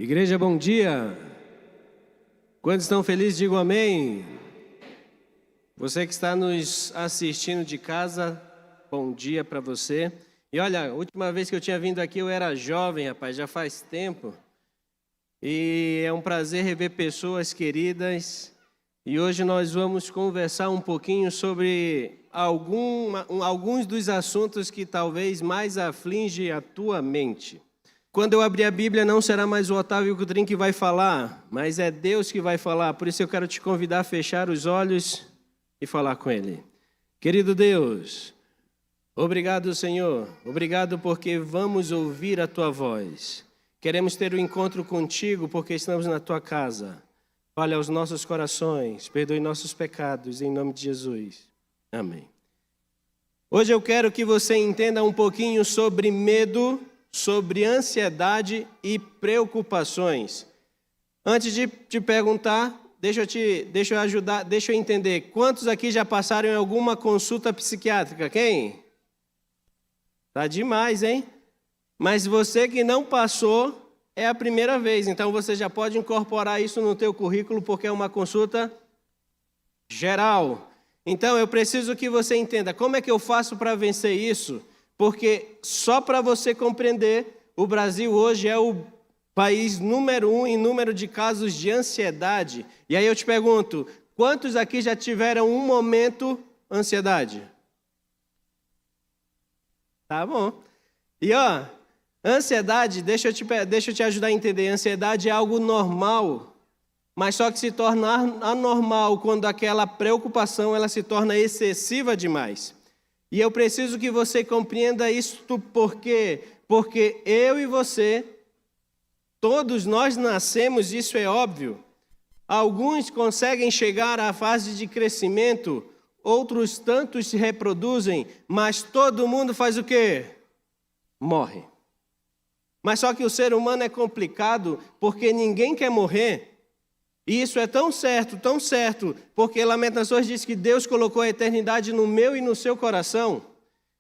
Igreja, bom dia. Quantos estão felizes, digam amém. Você que está nos assistindo de casa, bom dia para você. E olha, a última vez que eu tinha vindo aqui eu era jovem, rapaz, já faz tempo. E é um prazer rever pessoas queridas. E hoje nós vamos conversar um pouquinho sobre alguns dos assuntos que talvez mais afligem a tua mente. Quando eu abrir a Bíblia, não será mais o Otávio Cudrim que vai falar, mas é Deus que vai falar. Por isso eu quero te convidar a fechar os olhos e falar com Ele. Querido Deus, obrigado, Senhor. Obrigado porque vamos ouvir a Tua voz. Queremos ter um encontro contigo porque estamos na Tua casa. Fale aos nossos corações, perdoe nossos pecados, em nome de Jesus. Amém. Hoje eu quero que você entenda um pouquinho sobre medo, sobre ansiedade e preocupações. Antes de te perguntar, deixa eu entender. Quantos aqui já passaram em alguma consulta psiquiátrica? Quem? Tá demais, hein? Mas você que não passou, é a primeira vez. Então você já pode incorporar isso no teu currículo, porque é uma consulta geral. Então eu preciso que você entenda como é que eu faço para vencer isso. Porque só para você compreender, o Brasil hoje é o país número 1 em número de casos de ansiedade. E aí eu te pergunto, quantos aqui já tiveram um momento ansiedade? Tá bom. E ó, ansiedade, deixa eu te ajudar a entender, ansiedade é algo normal, mas só que se torna anormal quando aquela preocupação ela se torna excessiva demais. E eu preciso que você compreenda isto porque eu e você, todos nós nascemos, isso é óbvio. Alguns conseguem chegar à fase de crescimento, outros tantos se reproduzem, mas todo mundo faz o quê? Morre. Mas só que o ser humano é complicado porque ninguém quer morrer. E isso é tão certo, porque Lamentações diz que Deus colocou a eternidade no meu e no seu coração.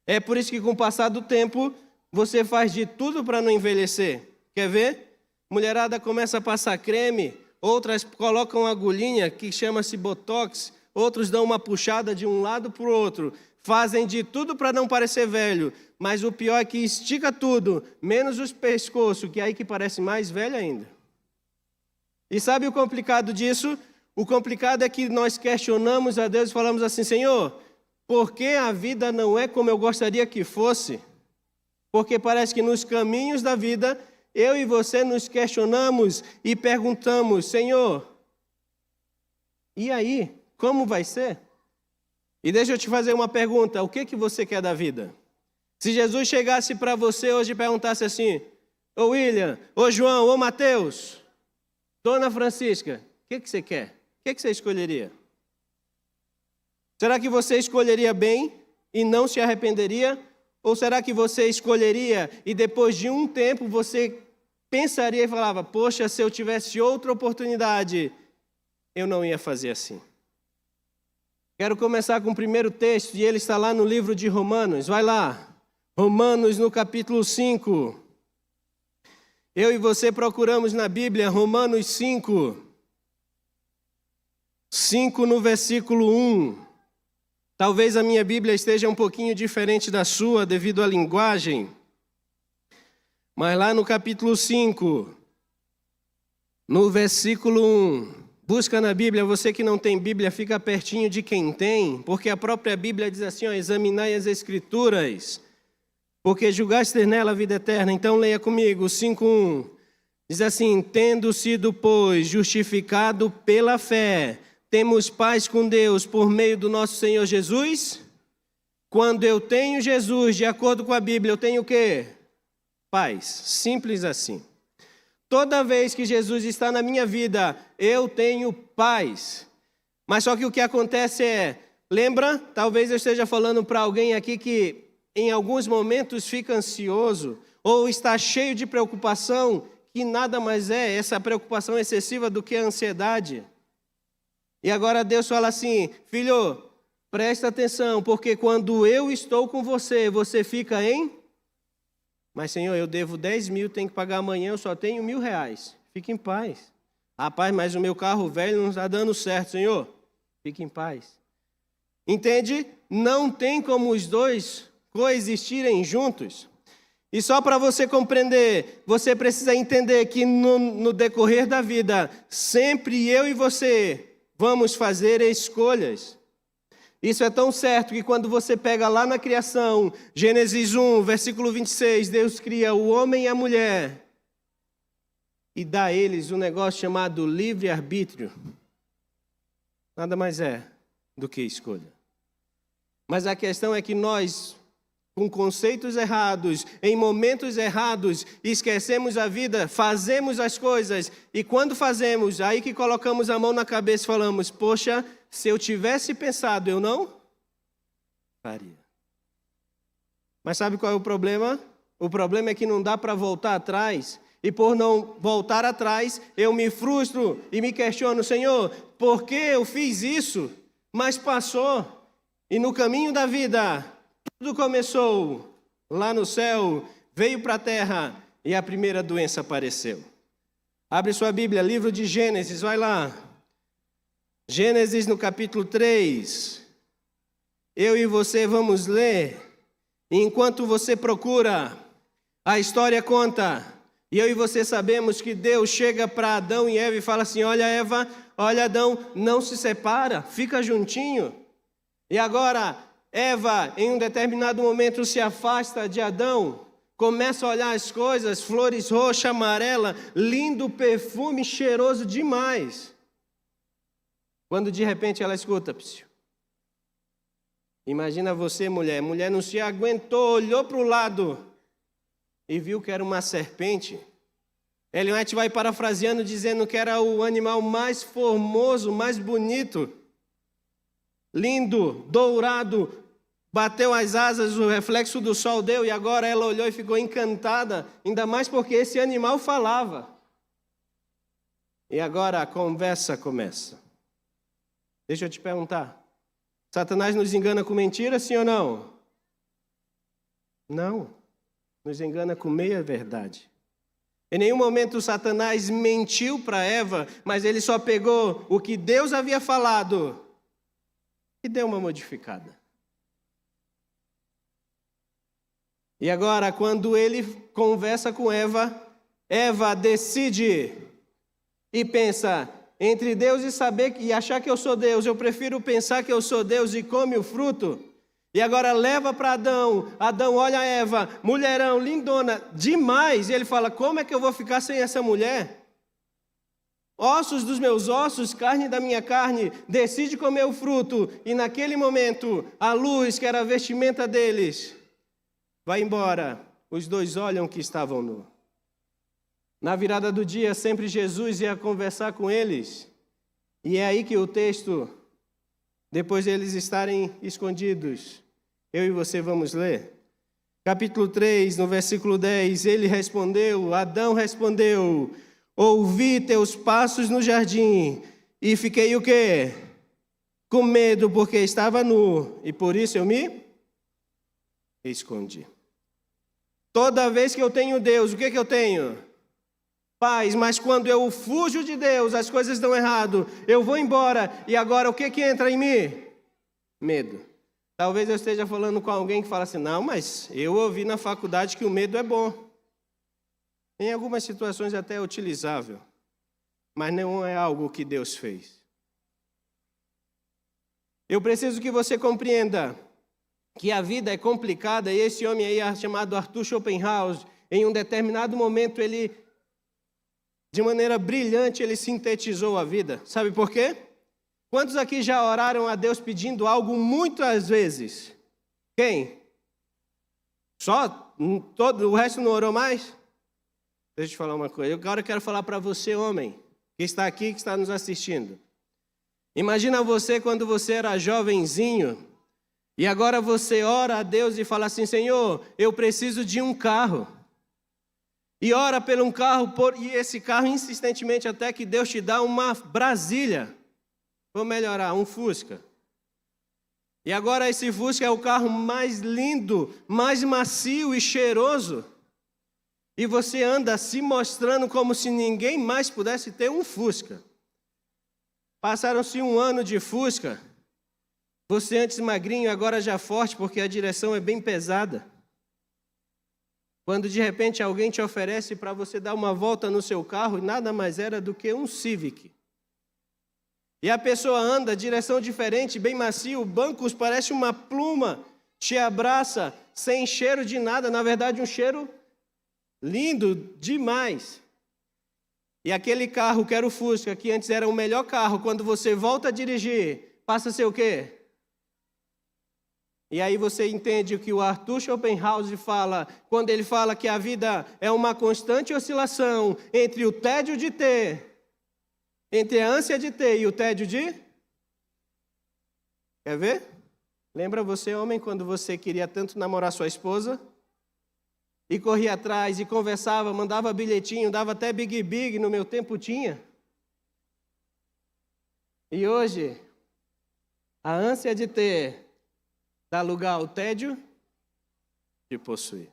É por isso que com o passar do tempo, você faz de tudo para não envelhecer. Quer ver? Mulherada começa a passar creme, outras colocam uma agulhinha que chama-se Botox, outros dão uma puxada de um lado para o outro, fazem de tudo para não parecer velho, mas o pior é que estica tudo, menos os pescoços, que é aí que parece mais velho ainda. E sabe o complicado disso? O complicado é que nós questionamos a Deus e falamos assim, Senhor, por que a vida não é como eu gostaria que fosse? Porque parece que nos caminhos da vida, eu e você nos questionamos e perguntamos, Senhor, e aí, como vai ser? E deixa eu te fazer uma pergunta, o que você quer da vida? Se Jesus chegasse para você hoje e perguntasse assim, ô William, ô João, ô Mateus, Dona Francisca, o que você quer? O que você escolheria? Será que você escolheria bem e não se arrependeria? Ou será que você escolheria e depois de um tempo você pensaria e falava, poxa, se eu tivesse outra oportunidade, eu não ia fazer assim? Quero começar com o primeiro texto e ele está lá no livro de Romanos. Vai lá, Romanos no capítulo 5. Eu e você procuramos na Bíblia Romanos 5 no versículo 1. Talvez a minha Bíblia esteja um pouquinho diferente da sua devido à linguagem. Mas lá no capítulo 5, no versículo 1, busca na Bíblia, você que não tem Bíblia, fica pertinho de quem tem, porque a própria Bíblia diz assim, ó, examinai as Escrituras, porque julgaste nela a vida eterna. Então leia comigo, 5:1. Diz assim, tendo sido, pois, justificado pela fé, temos paz com Deus por meio do nosso Senhor Jesus. Quando eu tenho Jesus, de acordo com a Bíblia, eu tenho o quê? Paz. Simples assim. Toda vez que Jesus está na minha vida, eu tenho paz. Mas só que o que acontece lembra? Talvez eu esteja falando para alguém aqui que em alguns momentos fica ansioso ou está cheio de preocupação, que nada mais é essa preocupação excessiva do que a ansiedade. E agora Deus fala assim, filho, presta atenção, porque quando eu estou com você, você fica em... Mas Senhor, eu devo 10 mil, tenho que pagar amanhã, eu só tenho R$1.000. Fique em paz. Rapaz, mas o meu carro velho não está dando certo, Senhor. Fique em paz. Entende? Não tem como os dois coexistirem juntos. E só para você compreender, você precisa entender que no decorrer da vida, sempre eu e você vamos fazer escolhas. Isso é tão certo que quando você pega lá na criação, Gênesis 1, versículo 26, Deus cria o homem e a mulher e dá a eles um negócio chamado livre-arbítrio. Nada mais é do que escolha. Mas a questão é que nós, com conceitos errados, em momentos errados, esquecemos a vida, fazemos as coisas, e quando fazemos, aí que colocamos a mão na cabeça e falamos, poxa, se eu tivesse pensado, eu não faria. Mas sabe qual é o problema? O problema é que não dá para voltar atrás, e por não voltar atrás, eu me frustro e me questiono, Senhor, por que eu fiz isso? Mas passou, e no caminho da vida, tudo começou lá no céu, veio para a terra e a primeira doença apareceu. Abre sua Bíblia, livro de Gênesis, vai lá. Gênesis no capítulo 3. Eu e você vamos ler. E enquanto você procura, a história conta. E eu e você sabemos que Deus chega para Adão e Eva e fala assim, olha Eva, olha Adão, não se separa, fica juntinho. E agora, Eva, em um determinado momento, se afasta de Adão, começa a olhar as coisas, flores roxa, amarela, lindo perfume, cheiroso demais. Quando de repente ela escuta, psiu. Imagina você, mulher, mulher não se aguentou, olhou para o lado e viu que era uma serpente. Ellen White vai parafraseando, dizendo que era o animal mais formoso, mais bonito, lindo, dourado, bateu as asas, o reflexo do sol deu, e agora ela olhou e ficou encantada, ainda mais porque esse animal falava. E agora a conversa começa. Deixa eu te perguntar, Satanás nos engana com mentira, sim ou não? Não, nos engana com meia verdade. Em nenhum momento Satanás mentiu para Eva, mas ele só pegou o que Deus havia falado e deu uma modificada. E agora, quando ele conversa com Eva, Eva decide e pensa, entre Deus e saber e achar que eu sou Deus, eu prefiro pensar que eu sou Deus e come o fruto. E agora leva para Adão, Adão olha a Eva, mulherão, lindona, demais, e ele fala, como é que eu vou ficar sem essa mulher? Ossos dos meus ossos, carne da minha carne, decide comer o fruto, e naquele momento, a luz, que era a vestimenta deles, vai embora, os dois olham que estavam nus. Na virada do dia, sempre Jesus ia conversar com eles, e é aí que o texto, depois de eles estarem escondidos, eu e você vamos ler. Capítulo 3, no versículo 10, ele respondeu, Adão respondeu, ouvi teus passos no jardim, e fiquei o quê? Com medo, porque estava nu, e por isso eu me escondi. Toda vez que eu tenho Deus, o que eu tenho? Paz, mas quando eu fujo de Deus, as coisas dão errado, eu vou embora, e agora o que entra em mim? Medo. Talvez eu esteja falando com alguém que fala assim, não, mas eu ouvi na faculdade que o medo é bom. Em algumas situações até é utilizável, mas não é algo que Deus fez. Eu preciso que você compreenda que a vida é complicada, e esse homem aí, chamado Arthur Schopenhauer, em um determinado momento, ele, de maneira brilhante, ele sintetizou a vida. Sabe por quê? Quantos aqui já oraram a Deus pedindo algo muitas vezes? Quem? Só? O resto não orou mais? Deixa eu te falar uma coisa. Agora eu quero falar para você, homem, que está aqui, que está nos assistindo. Imagina você quando você era jovenzinho, e agora você ora a Deus e fala assim, Senhor, eu preciso de um carro. E ora por um carro, e esse carro insistentemente até que Deus te dá uma Brasília. Vou melhorar, um Fusca. E agora esse Fusca é o carro mais lindo, mais macio e cheiroso. E você anda se mostrando como se ninguém mais pudesse ter um Fusca. Passaram-se 1 ano de Fusca. Você antes magrinho, agora já forte, porque a direção é bem pesada. Quando de repente alguém te oferece para você dar uma volta no seu carro, nada mais era do que um Civic. E a pessoa anda, direção diferente, bem macio, bancos parece uma pluma, te abraça, sem cheiro de nada, na verdade um cheiro lindo demais. E aquele carro que era o Fusca, que antes era o melhor carro, quando você volta a dirigir, passa a ser o quê? E aí você entende o que o Arthur Schopenhauer fala, quando ele fala que a vida é uma constante oscilação entre o tédio de ter, entre a ânsia de ter e o tédio de... Quer ver? Lembra você, homem, quando você queria tanto namorar sua esposa? E corria atrás, e conversava, mandava bilhetinho, dava até big, no meu tempo tinha. E hoje, a ânsia de ter dá lugar ao tédio de possuir.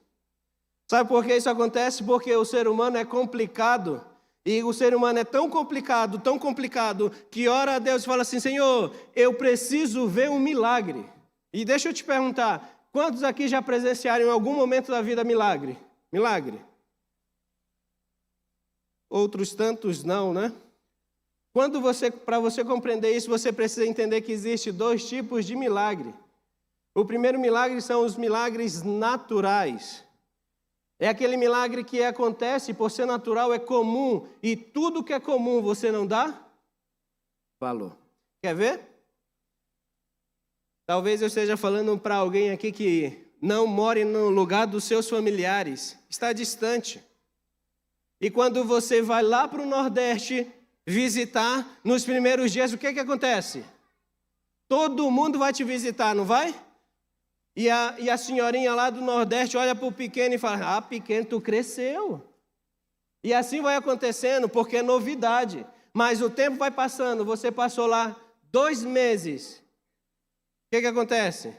Sabe por que isso acontece? Porque o ser humano é complicado. E o ser humano é tão complicado, que ora a Deus e fala assim, Senhor, eu preciso ver um milagre. E deixa eu te perguntar, quantos aqui já presenciaram em algum momento da vida milagre? Milagre? Outros tantos não, né? Para você compreender isso, você precisa entender que existe 2 tipos de milagre. O primeiro milagre são os milagres naturais. É aquele milagre que acontece, por ser natural, é comum. E tudo que é comum você não dá valor. Quer ver? Talvez eu esteja falando para alguém aqui que não more no lugar dos seus familiares. Está distante. E quando você vai lá para o Nordeste visitar, nos primeiros dias, o que acontece? Todo mundo vai te visitar, não vai? E a senhorinha lá do Nordeste olha para o pequeno e fala, pequeno, tu cresceu. E assim vai acontecendo, porque é novidade. Mas o tempo vai passando, você passou lá 2 meses. O que acontece?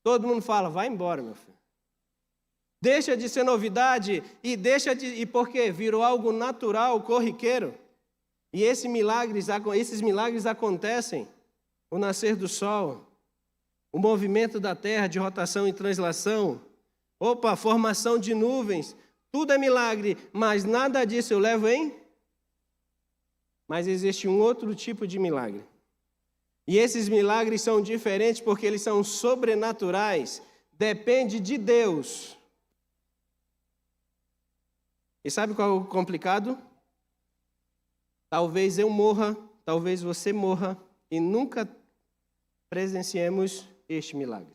Todo mundo fala, vai embora, meu filho. Deixa de ser novidade e por quê? Virou algo natural, corriqueiro. E esses milagres acontecem, o nascer do sol, o movimento da terra de rotação e translação, formação de nuvens, tudo é milagre, mas nada disso eu levo em... Mas existe um outro tipo de milagre. E esses milagres são diferentes porque eles são sobrenaturais, depende de Deus. E sabe qual é o complicado? Talvez eu morra, talvez você morra e nunca presenciemos este milagre.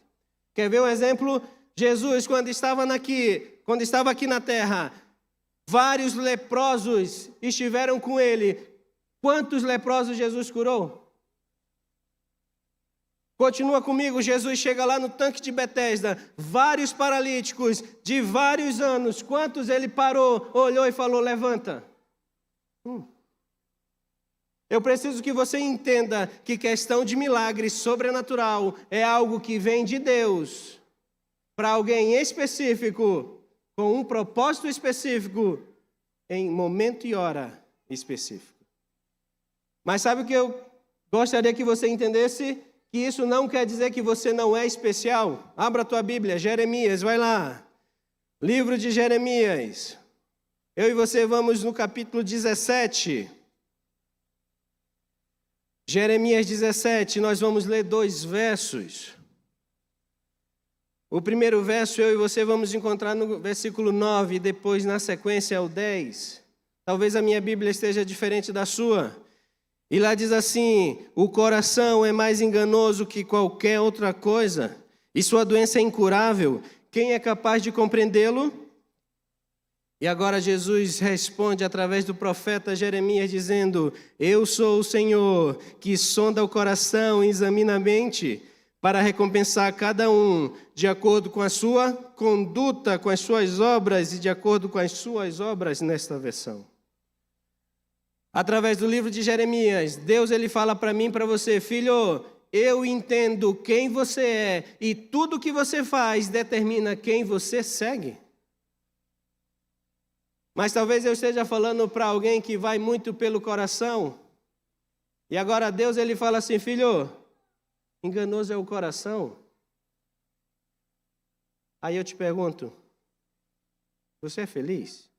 Quer ver um exemplo? Jesus, quando estava aqui na terra, vários leprosos estiveram com ele. Quantos leprosos Jesus curou? Continua comigo, Jesus chega lá no tanque de Betesda, vários paralíticos de vários anos. Quantos ele parou, olhou e falou, levanta? Eu preciso que você entenda que questão de milagre sobrenatural é algo que vem de Deus para alguém específico, com um propósito específico, em momento e hora específico. Mas sabe o que eu gostaria que você entendesse? Que isso não quer dizer que você não é especial. Abra a tua Bíblia, Jeremias, vai lá. Livro de Jeremias. Eu e você vamos no capítulo 17. Jeremias 17, nós vamos ler 2 versos. O primeiro verso eu e você vamos encontrar no versículo 9, e depois na sequência é o 10. Talvez a minha Bíblia esteja diferente da sua. E lá diz assim, o coração é mais enganoso que qualquer outra coisa, e sua doença é incurável. Quem é capaz de compreendê-lo? E agora Jesus responde através do profeta Jeremias dizendo, eu sou o Senhor que sonda o coração e examina a mente, para recompensar cada um de acordo com a sua conduta, com as suas obras e de acordo com as suas obras nesta versão. Através do livro de Jeremias, Deus ele fala para mim e para você, filho, eu entendo quem você é e tudo que você faz determina quem você segue. Mas talvez eu esteja falando para alguém que vai muito pelo coração. E agora Deus ele fala assim, filho, enganoso é o coração. Aí eu te pergunto, você é feliz?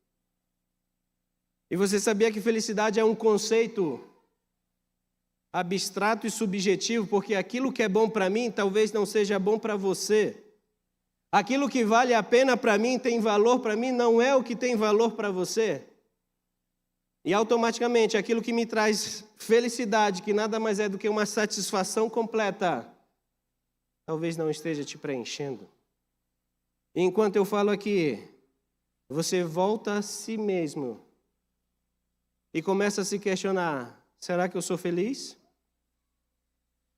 E você sabia que felicidade é um conceito abstrato e subjetivo, porque aquilo que é bom para mim talvez não seja bom para você. Aquilo que vale a pena para mim, tem valor para mim, não é o que tem valor para você. E automaticamente aquilo que me traz felicidade, que nada mais é do que uma satisfação completa, talvez não esteja te preenchendo. E enquanto eu falo aqui, você volta a si mesmo e começa a se questionar, será que eu sou feliz?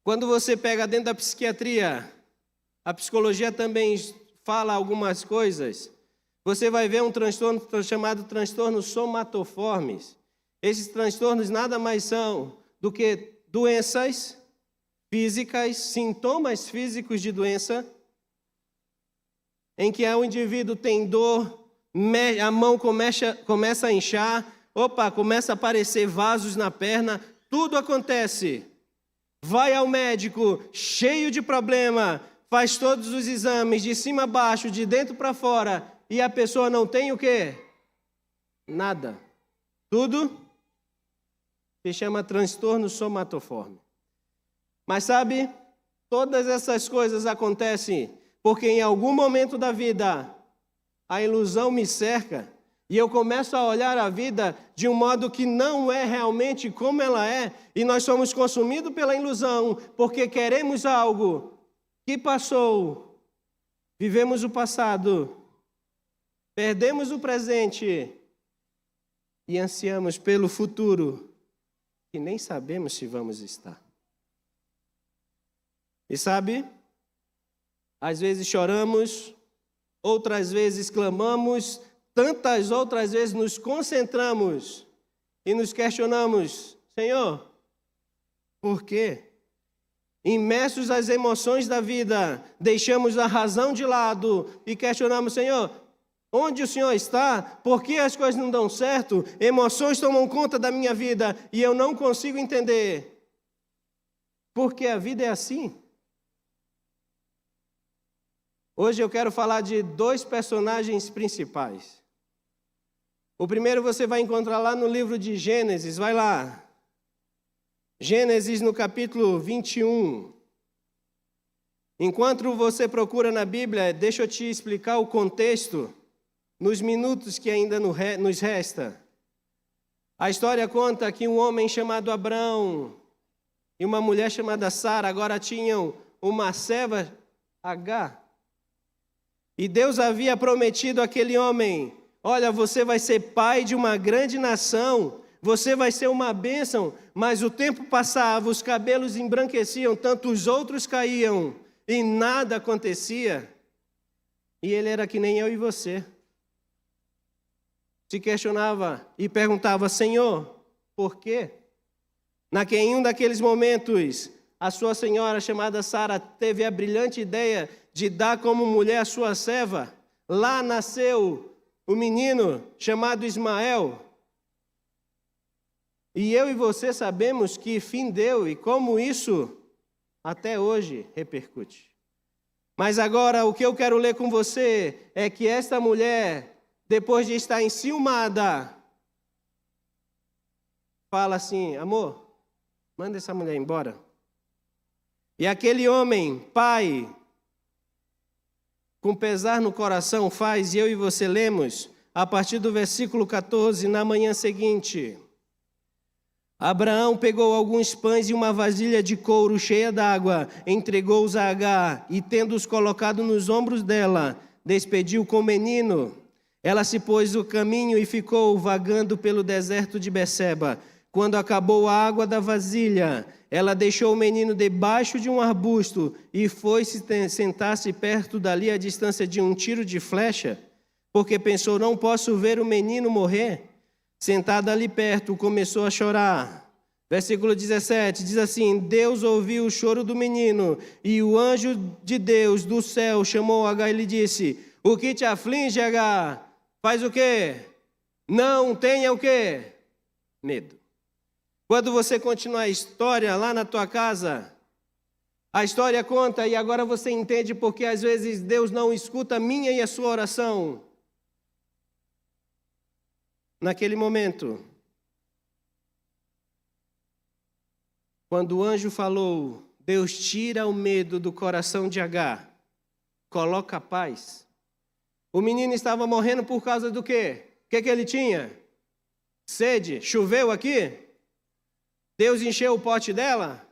Quando você pega dentro da psiquiatria, a psicologia também fala algumas coisas, você vai ver um transtorno chamado transtornos somatoformes. Esses transtornos nada mais são do que doenças físicas, sintomas físicos de doença, em que o indivíduo tem dor, a mão começa a inchar, começa a aparecer vasos na perna, tudo acontece. Vai ao médico, cheio de problema, faz todos os exames, de cima a baixo, de dentro para fora, e a pessoa não tem o quê? Nada. Tudo se chama transtorno somatoforme. Mas sabe, todas essas coisas acontecem porque em algum momento da vida a ilusão me cerca e eu começo a olhar a vida de um modo que não é realmente como ela é, e nós somos consumidos pela ilusão porque queremos algo que passou, vivemos o passado, perdemos o presente e ansiamos pelo futuro que nem sabemos se vamos estar. E sabe, às vezes choramos, outras vezes clamamos, tantas outras vezes nos concentramos e nos questionamos, Senhor, por quê? Imersos às emoções da vida, deixamos a razão de lado e questionamos, Senhor, onde o Senhor está? Por que as coisas não dão certo? Emoções tomam conta da minha vida e eu não consigo entender. Porque a vida é assim. Hoje eu quero falar de dois personagens principais. O primeiro você vai encontrar lá no livro de Gênesis, vai lá. Gênesis no capítulo 21. Enquanto você procura na Bíblia, deixa eu te explicar o contexto nos minutos que ainda nos resta. A história conta que um homem chamado Abrão e uma mulher chamada Sara agora tinham uma serva, Agar. E Deus havia prometido àquele homem, olha, você vai ser pai de uma grande nação, você vai ser uma bênção, mas o tempo passava, os cabelos embranqueciam, tanto os outros caíam e nada acontecia. E ele era que nem eu e você. Se questionava e perguntava, Senhor, por quê? Em um daqueles momentos, a sua senhora chamada Sara teve a brilhante ideia de dar como mulher a sua serva. Lá nasceu o menino chamado Ismael. E eu e você sabemos que fim deu e como isso até hoje repercute. Mas agora o que eu quero ler com você é que esta mulher, depois de estar enciumada, fala assim, amor, manda essa mulher embora. E aquele homem, pai, com pesar no coração faz, e eu e você lemos, a partir do versículo 14, na manhã seguinte. Abraão pegou alguns pães e uma vasilha de couro cheia d'água, entregou-os a Agar, e tendo-os colocado nos ombros dela, despediu com o menino. Ela se pôs no caminho e ficou vagando pelo deserto de Beceba. Quando acabou a água da vasilha, ela deixou o menino debaixo de um arbusto e foi sentar-se perto dali à distância de um tiro de flecha, porque pensou, não posso ver o menino morrer. Sentada ali perto, começou a chorar. Versículo 17, diz assim, Deus ouviu o choro do menino, e o anjo de Deus do céu chamou Agar e lhe disse, o que te aflige, Agar? Faz o quê? Não tenha o quê? Medo. Quando você continuar a história lá na tua casa, a história conta e agora você entende porque às vezes Deus não escuta a minha e a sua oração. Naquele momento, quando o anjo falou, Deus tira o medo do coração de Agar, coloca a paz. O menino estava morrendo por causa do quê? O que ele tinha? Sede. Choveu aqui? Deus encheu o pote dela?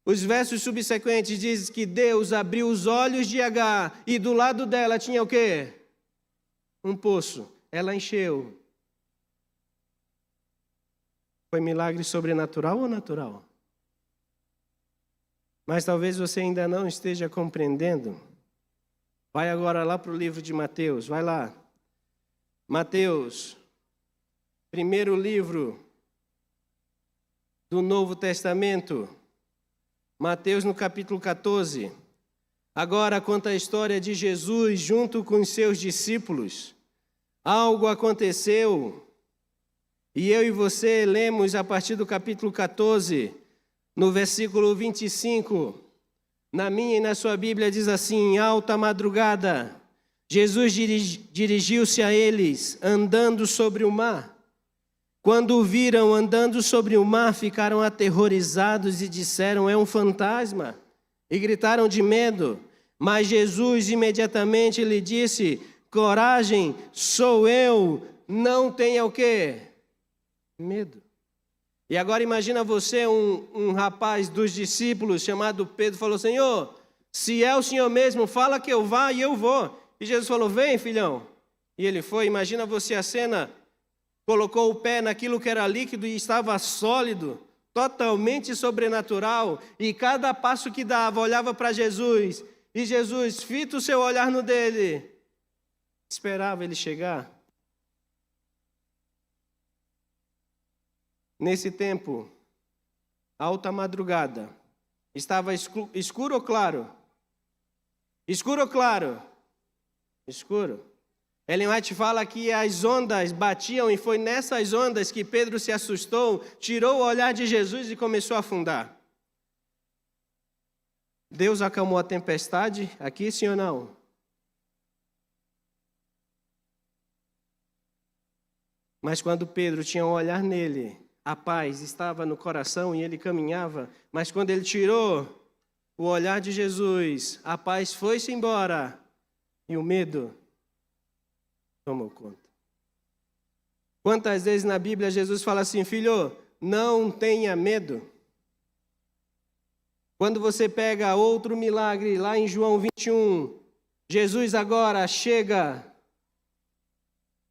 Os versos subsequentes dizem que Deus abriu os olhos de Agar e do lado dela tinha o quê? Um poço. Ela encheu. Foi milagre sobrenatural ou natural? Mas talvez você ainda não esteja compreendendo. Vai agora lá para o livro de Mateus, vai lá. Mateus, primeiro livro do Novo Testamento. Mateus no capítulo 14. Agora conta a história de Jesus junto com os seus discípulos. Algo aconteceu e eu e você lemos a partir do capítulo 14, no versículo 25. Na minha e na sua Bíblia diz assim: em alta madrugada, Jesus dirigiu-se a eles, andando sobre o mar. Quando o viram andando sobre o mar, ficaram aterrorizados e disseram: é um fantasma, e gritaram de medo. Mas Jesus imediatamente lhe disse: coragem, sou eu, não tenha o quê? Medo. E agora imagina você, um rapaz dos discípulos chamado Pedro, falou: Senhor, se é o Senhor mesmo, fala que eu vá e eu vou. E Jesus falou: vem, filhão. E ele foi. Imagina você a cena, colocou o pé naquilo que era líquido e estava sólido, totalmente sobrenatural, e cada passo que dava, olhava para Jesus, e Jesus, fita o seu olhar no dele, esperava ele chegar. Nesse tempo, alta madrugada, estava escuro ou claro? Escuro ou claro? Escuro. Ellen White fala que as ondas batiam e foi nessas ondas que Pedro se assustou, tirou o olhar de Jesus e começou a afundar. Deus acalmou a tempestade aqui, sim ou não? Mas quando Pedro tinha um olhar nele, a paz estava no coração e ele caminhava. Mas quando ele tirou o olhar de Jesus, a paz foi-se embora e o medo tomou conta. Quantas vezes na Bíblia Jesus fala assim: filho, não tenha medo. Quando você pega outro milagre lá em João 21, Jesus agora chega,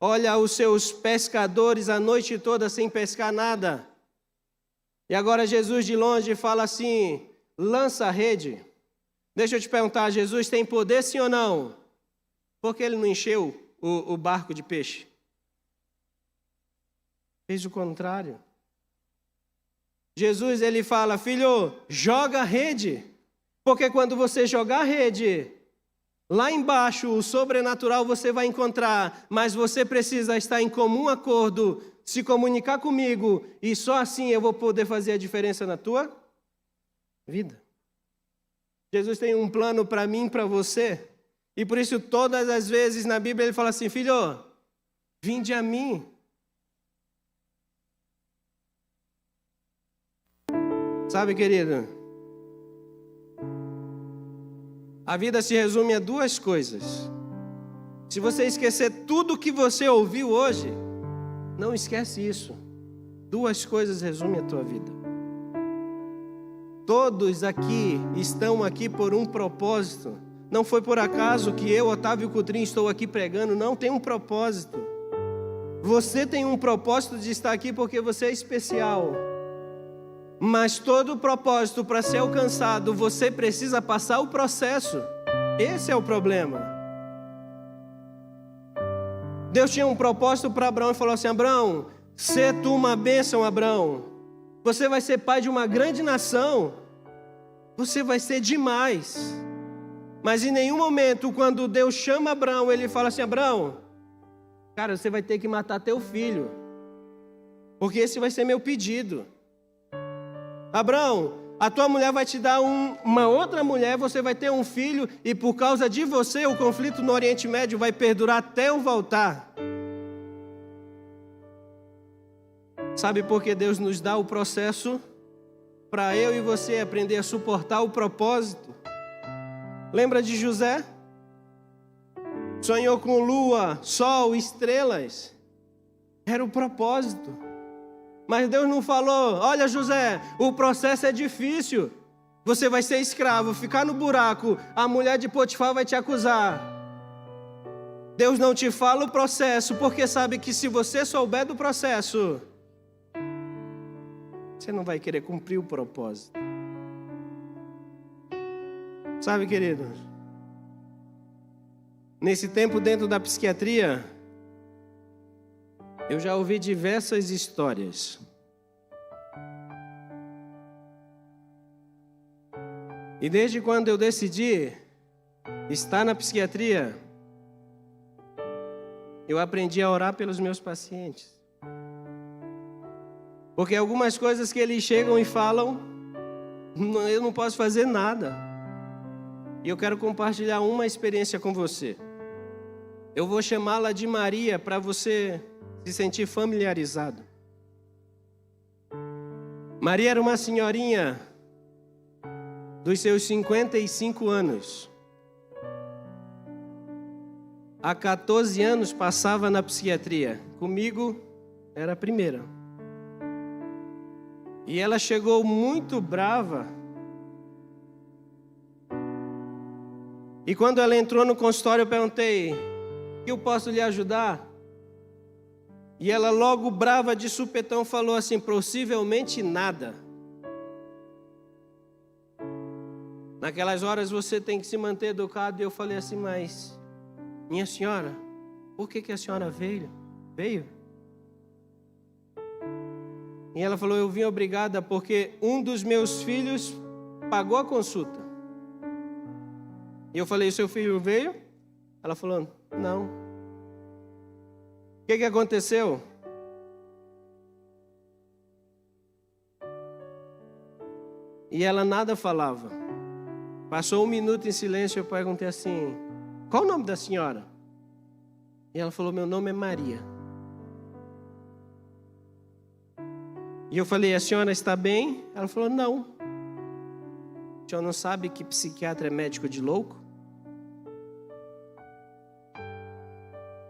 olha os seus pescadores a noite toda sem pescar nada. E agora Jesus de longe fala assim: lança a rede. Deixa eu te perguntar, Jesus tem poder sim ou não? Por que ele não encheu o barco de peixe? Fez o contrário. Jesus, ele fala: filho, joga a rede. Porque quando você jogar a rede, lá embaixo, o sobrenatural você vai encontrar, mas você precisa estar em comum acordo, se comunicar comigo, e só assim eu vou poder fazer a diferença na tua vida. Jesus tem um plano para mim e para você, e por isso todas as vezes na Bíblia ele fala assim: filho, vinde a mim. Sabe, querido, a vida se resume a duas coisas. Se você esquecer tudo que você ouviu hoje, não esquece isso. Duas coisas resumem a tua vida. Todos aqui estão aqui por um propósito. Não foi por acaso que eu, Otávio Coutrinho, estou aqui pregando. Não, tem um propósito. Você tem um propósito de estar aqui porque você é especial. Mas todo o propósito para ser alcançado, você precisa passar o processo. Esse é o problema. Deus tinha um propósito para Abraão e falou assim: Abraão, sê tu uma bênção, Abraão. Você vai ser pai de uma grande nação. Você vai ser demais. Mas em nenhum momento, quando Deus chama Abraão, ele fala assim: Abraão, Cara, você vai ter que matar teu filho, porque esse vai ser meu pedido. Abraão, a tua mulher vai te dar uma outra mulher, você vai ter um filho, e por causa de você, o conflito no Oriente Médio vai perdurar até eu voltar. Sabe por que Deus nos dá o processo? Para eu e você aprender a suportar o propósito. Lembra de José? Sonhou com lua, sol, estrelas. Era o propósito. Mas Deus não falou: olha, José, o processo é difícil. Você vai ser escravo, ficar no buraco, a mulher de Potifar vai te acusar. Deus não te fala o processo, porque sabe que se você souber do processo, você não vai querer cumprir o propósito. Sabe, queridos, nesse tempo dentro da psiquiatria, eu já ouvi diversas histórias. E desde quando eu decidi estar na psiquiatria, eu aprendi a orar pelos meus pacientes. Porque algumas coisas que eles chegam e falam, eu não posso fazer nada. E eu quero compartilhar uma experiência com você. Eu vou chamá-la de Maria para você se sentir familiarizado. Maria era uma senhorinha dos seus 55 anos. Há 14 anos passava na psiquiatria. Comigo era a primeira. E ela chegou muito brava. E quando ela entrou no consultório, eu perguntei: que eu posso lhe ajudar? E ela logo brava de supetão falou assim: possivelmente nada. Naquelas horas você tem que se manter educado. E eu falei assim: mas, minha senhora, por que a senhora veio? E ela falou: eu vim obrigada porque um dos meus filhos pagou a consulta. E eu falei: seu filho veio? Ela falou: não. O que aconteceu? E ela nada falava. Passou 1 minuto em silêncio. Eu perguntei assim: qual o nome da senhora? E ela falou: meu nome é Maria. E eu falei: a senhora está bem? Ela falou: não. A senhora não sabe que psiquiatra é médico de louco?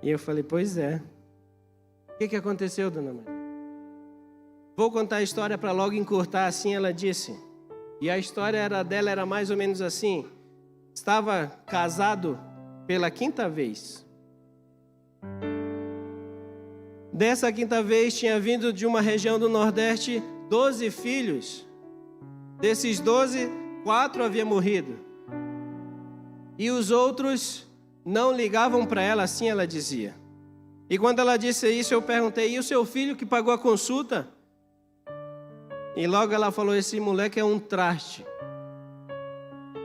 E eu falei: pois é. O que aconteceu, dona Maria? Vou contar a história para logo encurtar. Assim ela disse. E a história dela era mais ou menos assim. Estava casado pela 5ª vez. Dessa 5ª vez tinha vindo de uma região do Nordeste 12 filhos. Desses 12, 4 haviam morrido. E os outros não ligavam para ela, assim ela dizia. E quando ela disse isso, eu perguntei: e o seu filho que pagou a consulta? E logo ela falou: esse moleque é um traste.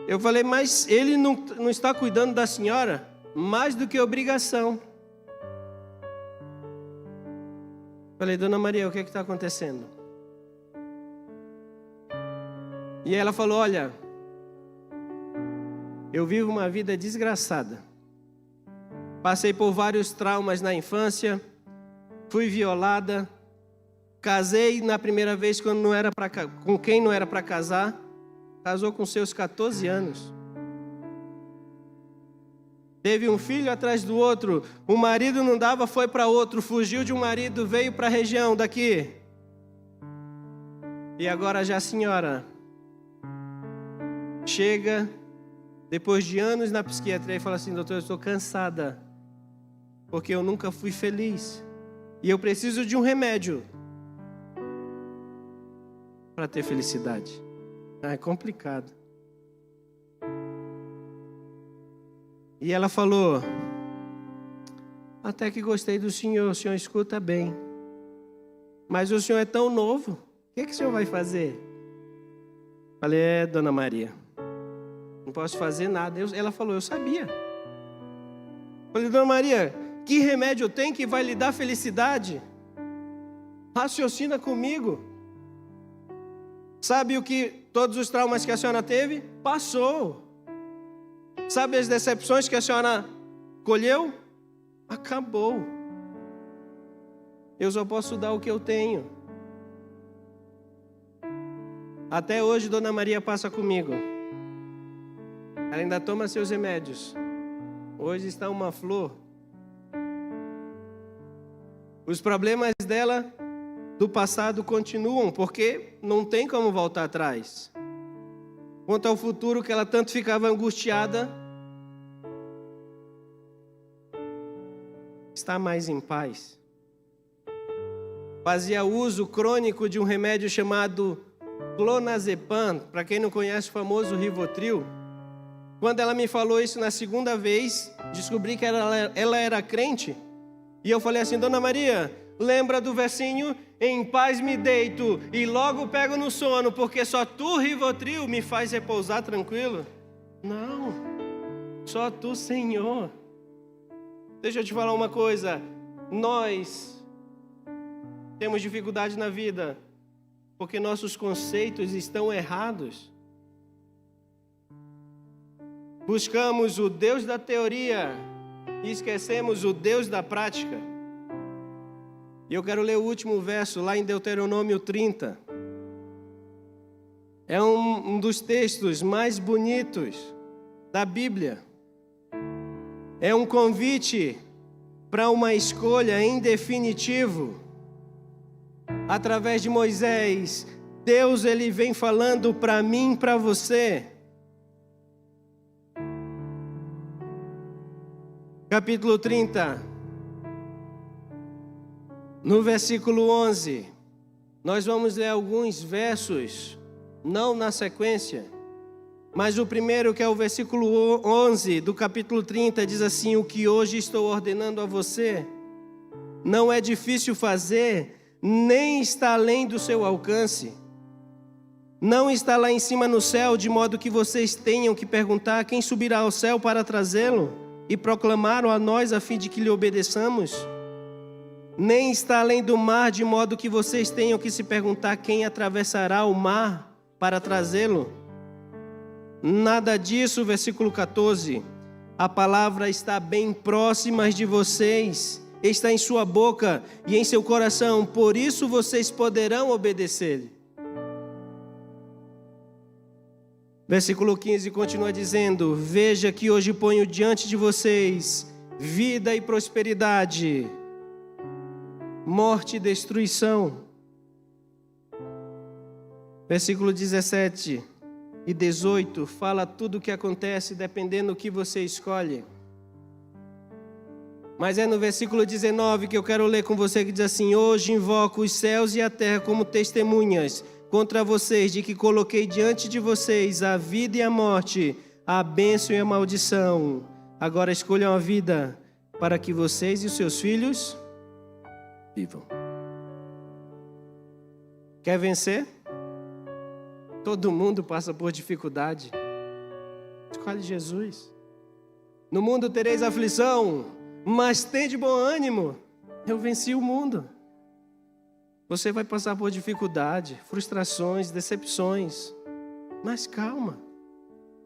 Eu falei: mas ele não está cuidando da senhora mais do que obrigação. Falei: dona Maria, o que está acontecendo? E ela falou: olha, eu vivo uma vida desgraçada. Passei por vários traumas na infância, fui violada, casei na primeira vez com quem não era para casar, casou com seus 14 anos. Teve um filho atrás do outro, o marido não dava, foi para outro, fugiu de um marido, veio para a região daqui. E agora já a senhora chega, depois de anos na psiquiatria, e fala assim: doutor, eu estou cansada, porque eu nunca fui feliz. E eu preciso de um remédio para ter felicidade. É complicado. E ela falou: até que gostei do senhor, o senhor escuta bem. Mas o senhor é tão novo, o que o senhor vai fazer? Falei: dona Maria, não posso fazer nada. Ela falou: eu sabia. Falei: dona Maria, Que remédio tem que vai lhe dar felicidade? Raciocina comigo. Sabe o que todos os traumas que a senhora teve? Passou. Sabe as decepções que a senhora colheu? Acabou. Eu só posso dar o que eu tenho. Até hoje, Dona Maria passa comigo. Ela ainda toma seus remédios. Hoje está uma flor. Os problemas dela do passado continuam, porque não tem como voltar atrás. Quanto ao futuro que ela tanto ficava angustiada, está mais em paz. Fazia uso crônico de um remédio chamado clonazepam, para quem não conhece o famoso Rivotril. Quando ela me falou isso na segunda vez, descobri que ela era crente, e eu falei assim: Dona Maria, lembra do versinho? Em paz me deito e logo pego no sono, porque só tu, Rivotril, me faz repousar tranquilo. Não, só tu, Senhor. Deixa eu te falar uma coisa. Nós temos dificuldade na vida porque nossos conceitos estão errados. Buscamos o Deus da teoria e esquecemos o Deus da prática. E eu quero ler o último verso lá em Deuteronômio 30. É um dos textos mais bonitos da Bíblia. É um convite para uma escolha em definitivo. Através de Moisés, Deus ele vem falando para mim e para você. Capítulo 30, no versículo 11, nós vamos ler alguns versos, não na sequência, mas o primeiro, que é o versículo 11 do capítulo 30, diz assim: o que hoje estou ordenando a você não é difícil fazer, nem está além do seu alcance. Não está lá em cima no céu, de modo que vocês tenham que perguntar: quem subirá ao céu para trazê-lo? E proclamaram a nós a fim de que lhe obedeçamos. Nem está além do mar, de modo que vocês tenham que se perguntar: quem atravessará o mar para trazê-lo? Nada disso. Versículo 14. A palavra está bem próxima de vocês, está em sua boca e em seu coração, por isso vocês poderão obedecer. Versículo 15 continua dizendo: veja que hoje ponho diante de vocês vida e prosperidade, morte e destruição. Versículo 17 e 18 fala tudo o que acontece dependendo do que você escolhe. Mas é no versículo 19 que eu quero ler com você, que diz assim: hoje invoco os céus e a terra como testemunhas contra vocês, de que coloquei diante de vocês a vida e a morte, a bênção e a maldição. Agora escolham a vida, para que vocês e os seus filhos vivam. Quer vencer? Todo mundo passa por dificuldade. Escolhe Jesus. No mundo tereis aflição, mas tende bom ânimo. Eu venci o mundo. Você vai passar por dificuldade, frustrações, decepções. Mas calma,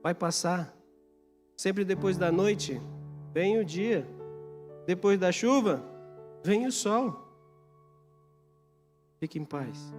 vai passar. Sempre depois da noite, vem o dia. Depois da chuva, vem o sol. Fique em paz.